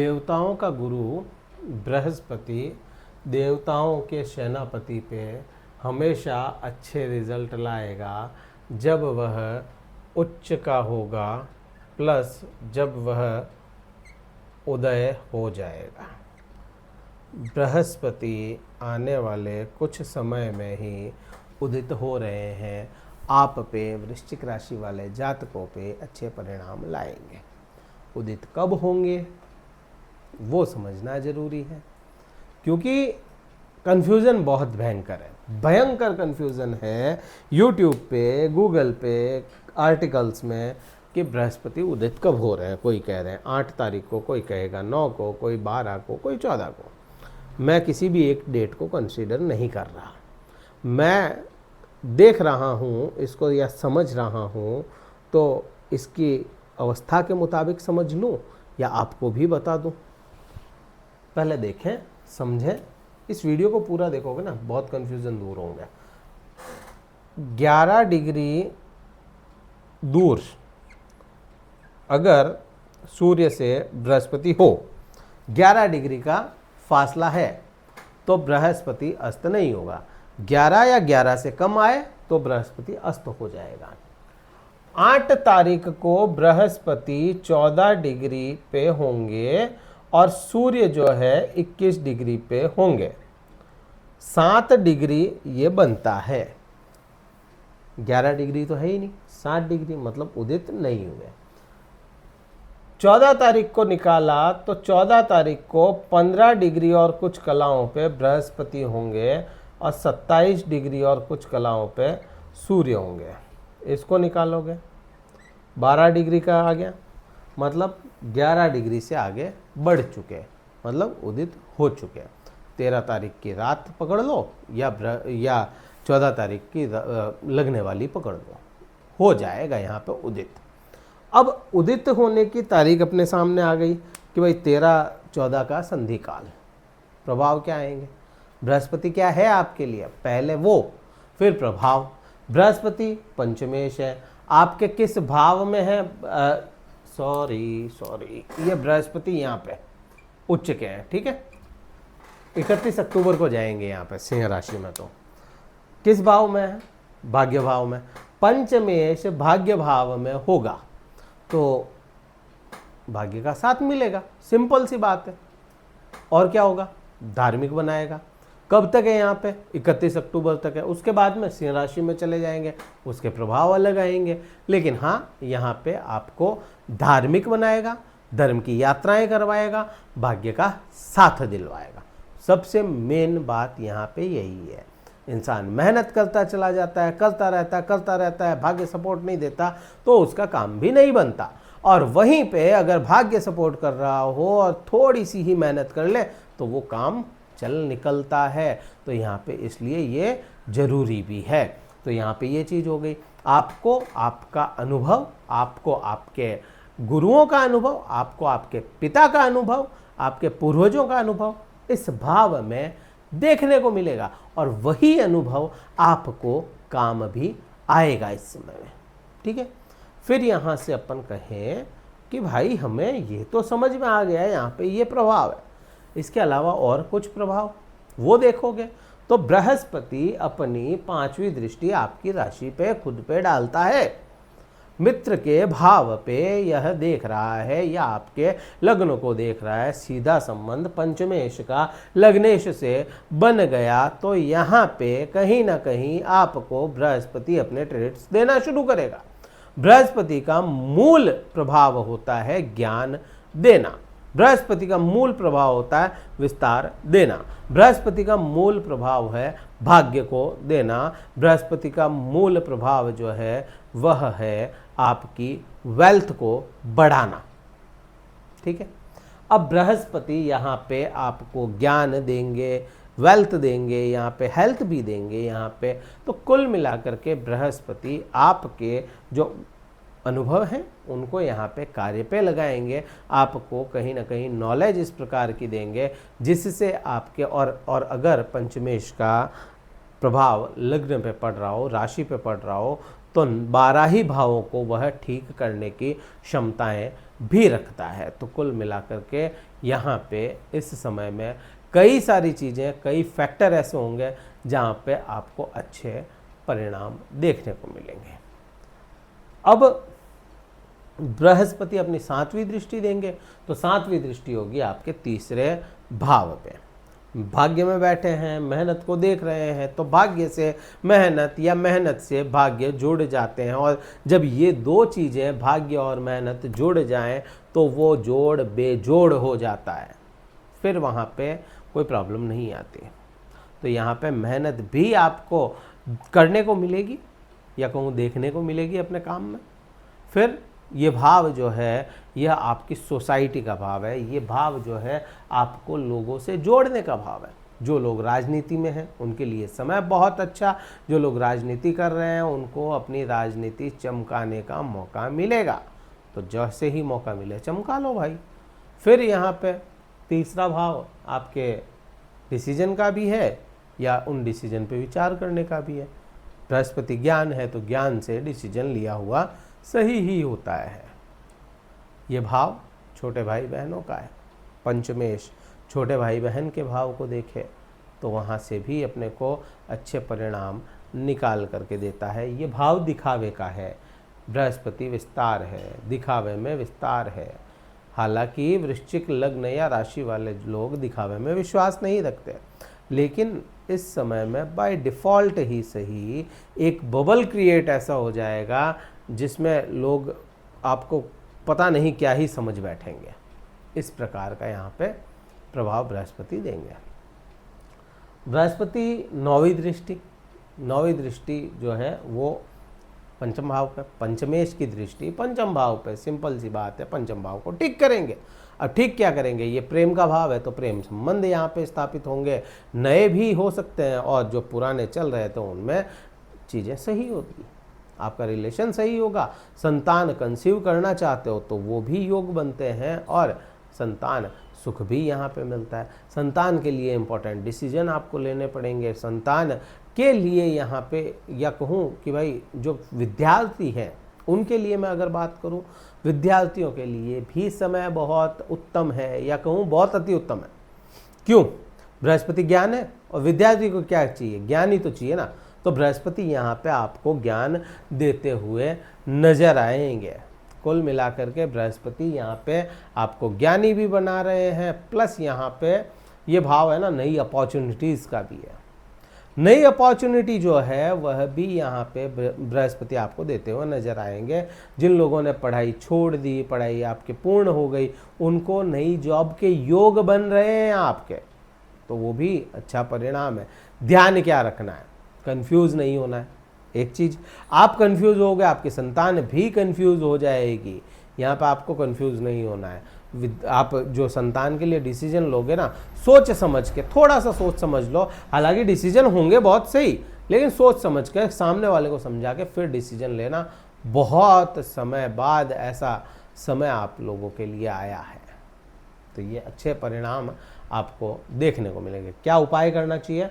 देवताओं का गुरु बृहस्पति देवताओं के सेनापति पे हमेशा अच्छे रिजल्ट लाएगा जब वह उच्च का होगा प्लस जब वह उदय हो जाएगा। बृहस्पति आने वाले कुछ समय में ही उदित हो रहे हैं। आप पे वृश्चिक राशि वाले जातकों पे अच्छे परिणाम लाएंगे। उदित कब होंगे वो समझना जरूरी है, क्योंकि कन्फ्यूज़न बहुत भयंकर है, भयंकर कन्फ्यूज़न है यूट्यूब पे, गूगल पे, आर्टिकल्स में कि बृहस्पति उदित कब हो रहे हैं। कोई कह रहे हैं 8 तारीख को, कोई कहेगा 9 को, कोई 12 को, कोई 14 को। मैं किसी भी एक डेट को कंसीडर नहीं कर रहा। मैं देख रहा हूँ इसको या समझ रहा हूँ तो इसकी अवस्था के मुताबिक समझ लूँ या आपको भी बता दूँ। पहले देखें, समझें, इस वीडियो को पूरा देखोगे ना बहुत कन्फ्यूज़न दूर होंगे। 11 डिग्री दूर अगर सूर्य से बृहस्पति हो, 11 डिग्री का फासला है तो बृहस्पति अस्त नहीं होगा। 11 या 11 से कम आए तो बृहस्पति अस्त हो जाएगा। 8 तारीख को बृहस्पति 14 डिग्री पे होंगे और सूर्य जो है 21 डिग्री पे होंगे। 7 डिग्री ये बनता है। 11 डिग्री तो है ही नहीं, 7 डिग्री मतलब उदित नहीं हुए। 14 तारीख को निकाला तो 14 तारीख को 15 डिग्री और कुछ कलाओं पे बृहस्पति होंगे और 27 डिग्री और कुछ कलाओं पे सूर्य होंगे। इसको निकालोगे 12 डिग्री का आ गया, मतलब 11 डिग्री से आगे बढ़ चुके, मतलब उदित हो चुके। 13 तारीख की रात पकड़ लो या 14 तारीख की लगने वाली पकड़ लो, हो जाएगा यहाँ पे उदित। अब उदित होने की तारीख अपने सामने आ गई कि भाई 13-14 का संधि काल। प्रभाव क्या आएंगे? बृहस्पति क्या है आपके लिए, पहले वो फिर प्रभाव। बृहस्पति पंचमेश है, आपके किस भाव में है? सॉरी ये बृहस्पति यहाँ पे उच्च के हैं, ठीक है। 31 अक्टूबर को जाएंगे यहाँ पे सिंह राशि में। तो किस भाव में है? भाग्य भाव में। पंचमेश भाग्य भाव में होगा तो भाग्य का साथ मिलेगा, सिंपल सी बात है। और क्या होगा? धार्मिक बनाएगा। कब तक है यहाँ पे? 31 अक्टूबर तक है। उसके बाद में सिंह राशि में चले जाएंगे, उसके प्रभाव अलग आएंगे। लेकिन हाँ, यहाँ पे आपको धार्मिक बनाएगा, धर्म की यात्राएं करवाएगा, भाग्य का साथ दिलवाएगा। सबसे मेन बात यहाँ पे यही है। इंसान मेहनत करता चला जाता है, करता रहता है, भाग्य सपोर्ट नहीं देता तो उसका काम भी नहीं बनता। और वहीं पे अगर भाग्य सपोर्ट कर रहा हो और थोड़ी सी ही मेहनत कर ले तो वो काम चल निकलता है। तो यहाँ पे इसलिए ये जरूरी भी है। तो यहाँ पे ये चीज़ हो गई। आपको आपका अनुभव, आपको आपके गुरुओं का अनुभव, आपको आपके पिता का अनुभव, आपके पूर्वजों का अनुभव इस भाव में देखने को मिलेगा और वही अनुभव आपको काम भी आएगा इस समय में, ठीक है। फिर यहाँ से अपन कहें कि भाई हमें ये तो समझ में आ गया है यहाँ पे ये प्रभाव है, इसके अलावा और कुछ प्रभाव वो देखोगे तो बृहस्पति अपनी 5वीं दृष्टि आपकी राशि पे खुद पे डालता है। मित्र के भाव पे यह देख रहा है या आपके लग्न को देख रहा है। सीधा संबंध पंचमेश का लग्नेश से बन गया तो यहाँ पे कहीं ना कहीं आपको बृहस्पति अपने ट्रेड्स देना शुरू करेगा। बृहस्पति का मूल प्रभाव होता है ज्ञान देना। बृहस्पति का मूल प्रभाव होता है विस्तार देना। बृहस्पति का मूल प्रभाव है भाग्य को देना। बृहस्पति का मूल प्रभाव जो है वह है आपकी वेल्थ को बढ़ाना, ठीक है। अब बृहस्पति यहाँ पे आपको ज्ञान देंगे, वेल्थ देंगे, यहाँ पे हेल्थ भी देंगे यहाँ पे। तो कुल मिलाकर के बृहस्पति आपके जो अनुभव हैं उनको यहाँ पे कार्य पे लगाएंगे। आपको कहीं ना कहीं नॉलेज इस प्रकार की देंगे जिससे आपके और अगर पंचमेश का प्रभाव लग्न पे पड़ रहा हो, राशि पे पड़ रहा हो तो 12 ही भावों को वह ठीक करने की क्षमताएं भी रखता है। तो कुल मिलाकर के यहाँ पे इस समय में कई सारी चीज़ें, कई फैक्टर ऐसे होंगे जहाँ पे आपको अच्छे परिणाम देखने को मिलेंगे। अब बृहस्पति अपनी 7वीं दृष्टि देंगे, तो 7वीं दृष्टि होगी आपके तीसरे भाव पे। भाग्य में बैठे हैं, मेहनत को देख रहे हैं, तो भाग्य से मेहनत या मेहनत से भाग्य जुड़ जाते हैं, और जब ये दो चीज़ें भाग्य और मेहनत जुड़ जाएं तो वो जोड़ बेजोड़ हो जाता है, फिर वहाँ पे कोई प्रॉब्लम नहीं आती। तो यहाँ पे मेहनत भी आपको करने को मिलेगी या कहूँ देखने को मिलेगी अपने काम में। फिर ये भाव जो है यह आपकी सोसाइटी का भाव है, ये भाव जो है आपको लोगों से जोड़ने का भाव है। जो लोग राजनीति में हैं उनके लिए समय बहुत अच्छा, जो लोग राजनीति कर रहे हैं उनको अपनी राजनीति चमकाने का मौका मिलेगा, तो जैसे ही मौका मिले चमका लो भाई। फिर यहाँ पे तीसरा भाव आपके डिसीजन का भी है या उन डिसीजन पे विचार करने का भी है। बृहस्पति ज्ञान है तो ज्ञान से डिसीजन लिया हुआ सही ही होता है। ये भाव छोटे भाई बहनों का है। पंचमेश छोटे भाई बहन के भाव को देखे तो वहाँ से भी अपने को अच्छे परिणाम निकाल करके देता है। ये भाव दिखावे का है, बृहस्पति विस्तार है, दिखावे में विस्तार है। हालांकि वृश्चिक लग्न या राशि वाले लोग दिखावे में विश्वास नहीं रखते, लेकिन इस समय में बाय डिफ़ॉल्ट ही सही एक बबल क्रिएट ऐसा हो जाएगा जिसमें लोग आपको पता नहीं क्या ही समझ बैठेंगे। इस प्रकार का यहाँ पे प्रभाव बृहस्पति देंगे। बृहस्पति 9वीं दृष्टि जो है वो पंचम भाव पे, पंचमेश की दृष्टि पंचम भाव पे, सिंपल सी बात है, पंचम भाव को ठीक करेंगे। अब ठीक क्या करेंगे, ये प्रेम का भाव है तो प्रेम संबंध यहाँ पे स्थापित होंगे, नए भी हो सकते हैं और जो पुराने चल रहे थे उनमें चीज़ें सही होगी, आपका रिलेशन सही होगा। संतान कंसीव करना चाहते हो तो वो भी योग बनते हैं और संतान सुख भी यहाँ पे मिलता है। संतान के लिए इम्पोर्टेंट डिसीजन आपको लेने पड़ेंगे। संतान के लिए यहाँ पे या कहूँ कि भाई जो विद्यार्थी हैं उनके लिए मैं अगर बात करूँ, विद्यार्थियों के लिए भी समय बहुत उत्तम है या कहूँ बहुत अति उत्तम है। क्यों? बृहस्पति ज्ञान है और विद्यार्थी को क्या चाहिए, ज्ञान ही तो चाहिए ना। तो बृहस्पति यहाँ पे आपको ज्ञान देते हुए नजर आएंगे। कुल मिलाकर के बृहस्पति यहाँ पे आपको ज्ञानी भी बना रहे हैं, प्लस यहाँ पे ये भाव है ना नई अपॉर्चुनिटीज़ का भी है। नई अपॉर्चुनिटी जो है वह भी यहाँ पे बृहस्पति आपको देते हुए नजर आएंगे। जिन लोगों ने पढ़ाई छोड़ दी, पढ़ाई आपके पूर्ण हो गई, उनको नई जॉब के योग बन रहे हैं आपके, तो वो भी अच्छा परिणाम है। ध्यान क्या रखना है, कंफ्यूज नहीं होना है। एक चीज आप कंफ्यूज हो गए, आपकी संतान भी कंफ्यूज हो जाएगी। यहाँ पे आपको कंफ्यूज नहीं होना है। आप जो संतान के लिए डिसीजन लोगे ना, सोच समझ के, थोड़ा सा सोच समझ लो। हालांकि डिसीजन होंगे बहुत सही, लेकिन सोच समझ के सामने वाले को समझा के फिर डिसीजन लेना। बहुत समय बाद ऐसा समय आप लोगों के लिए आया है, तो ये अच्छे परिणाम आपको देखने को मिलेंगे। क्या उपाय करना चाहिए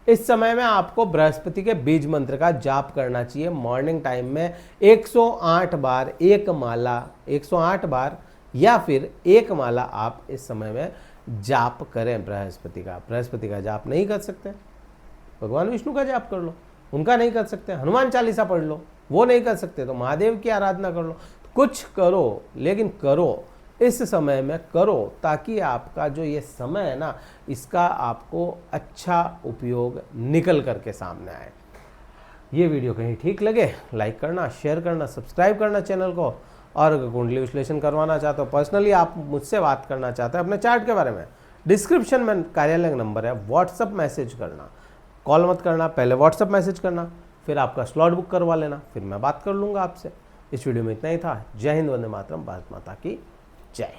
इस समय में? आपको बृहस्पति के बीज मंत्र का जाप करना चाहिए मॉर्निंग टाइम में 108 बार, एक माला 108 बार या फिर एक माला आप इस समय में जाप करें बृहस्पति का। बृहस्पति का जाप नहीं कर सकते, भगवान विष्णु का जाप कर लो, उनका नहीं कर सकते, हनुमान चालीसा पढ़ लो, वो नहीं कर सकते तो महादेव की आराधना कर लो। कुछ करो, लेकिन करो इस समय में करो, ताकि आपका जो ये समय है ना, इसका आपको अच्छा उपयोग निकल करके सामने आए। ये वीडियो कहीं ठीक लगे लाइक करना, शेयर करना, सब्सक्राइब करना चैनल को। और अगर कुंडली विश्लेषण करवाना चाहते हो, पर्सनली आप मुझसे बात करना चाहते हैं अपने चार्ट के बारे में, डिस्क्रिप्शन में कार्यालय नंबर है, व्हाट्सअप मैसेज करना, कॉल मत करना, पहले व्हाट्सअप मैसेज करना, फिर आपका स्लॉट बुक करवा लेना, फिर मैं बात कर लूँगा आपसे। इस वीडियो में इतना ही था। जय हिंद, वंदे मातरम, भारत माता की जय।